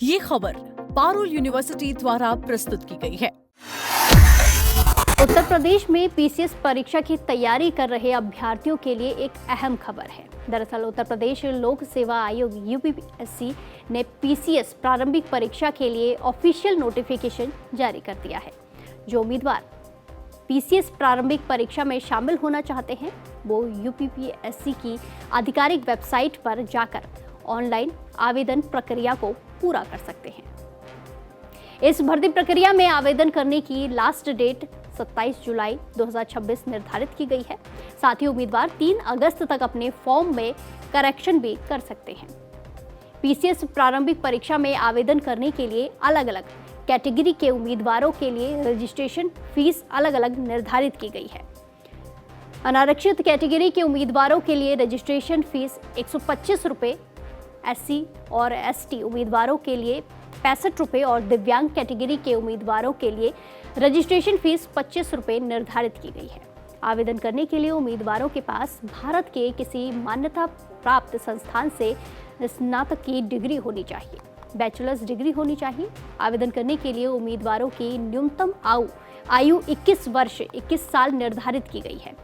ये खबर पारुल यूनिवर्सिटी द्वारा प्रस्तुत की गई है। उत्तर प्रदेश में पीसीएस परीक्षा की तैयारी कर रहे अभ्यर्थियों के लिए एक अहम खबर है। दरअसल उत्तर प्रदेश लोक सेवा आयोग यूपीएससी ने पीसीएस प्रारंभिक परीक्षा के लिए ऑफिशियल नोटिफिकेशन जारी कर दिया है। जो उम्मीदवार पीसीएस प्रारंभिक परीक्षा में शामिल होना चाहते हैं वो यूपीएससी की आधिकारिक वेबसाइट पर जाकर ऑनलाइन आवेदन प्रक्रिया को पूरा कर सकते हैं। इस भर्ती प्रक्रिया में आवेदन करने की लास्ट डेट 27 जुलाई 2026 निर्धारित की गई है। साथ ही उम्मीदवार 3 अगस्त तक अपने फॉर्म में करेक्शन भी कर सकते हैं। पीसीएस प्रारंभिक परीक्षा में आवेदन करने के लिए अलग अलग कैटेगरी के उम्मीदवारों के लिए रजिस्ट्रेशन फीस अलग अलग निर्धारित की गई है। अनारक्षित कैटेगरी के उम्मीदवारों के लिए रजिस्ट्रेशन फीस 125 रुपये, एससी और एसटी उम्मीदवारों के लिए 65 रुपये और दिव्यांग कैटेगरी के उम्मीदवारों के लिए रजिस्ट्रेशन फीस 25 रुपये निर्धारित की गई है। आवेदन करने के लिए उम्मीदवारों के पास भारत के किसी मान्यता प्राप्त संस्थान से स्नातक की डिग्री होनी चाहिए, बैचलर्स डिग्री होनी चाहिए। आवेदन करने के लिए उम्मीदवारों की न्यूनतम आयु 21 वर्ष 21 साल निर्धारित की गई है।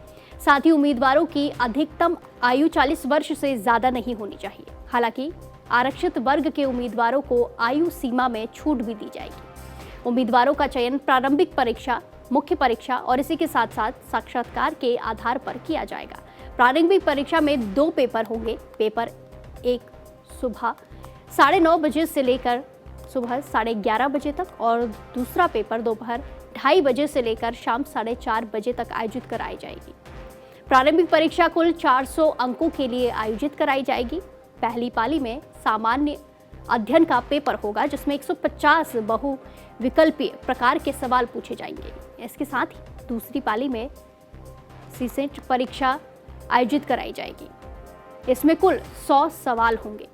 साथ ही उम्मीदवारों की अधिकतम आयु 40 वर्ष से ज्यादा नहीं होनी चाहिए। हालांकि आरक्षित वर्ग के उम्मीदवारों को आयु सीमा में छूट भी दी जाएगी। उम्मीदवारों का चयन प्रारंभिक परीक्षा, मुख्य परीक्षा और इसी के साथ साथ साक्षात्कार के आधार पर किया जाएगा। प्रारंभिक परीक्षा में 2 पेपर होंगे। पेपर 1 सुबह 9:30 बजे से लेकर सुबह 11:30 बजे तक और दूसरा पेपर दोपहर 2:30 बजे से लेकर शाम 4:30 बजे तक आयोजित कराई जाएगी। प्रारंभिक परीक्षा कुल 400 अंकों के लिए आयोजित कराई जाएगी। पहली पाली में सामान्य अध्ययन का पेपर होगा जिसमें 150 बहुविकल्पीय प्रकार के सवाल पूछे जाएंगे। इसके साथ ही दूसरी पाली में सीसेट परीक्षा आयोजित कराई जाएगी। इसमें कुल 100 सवाल होंगे।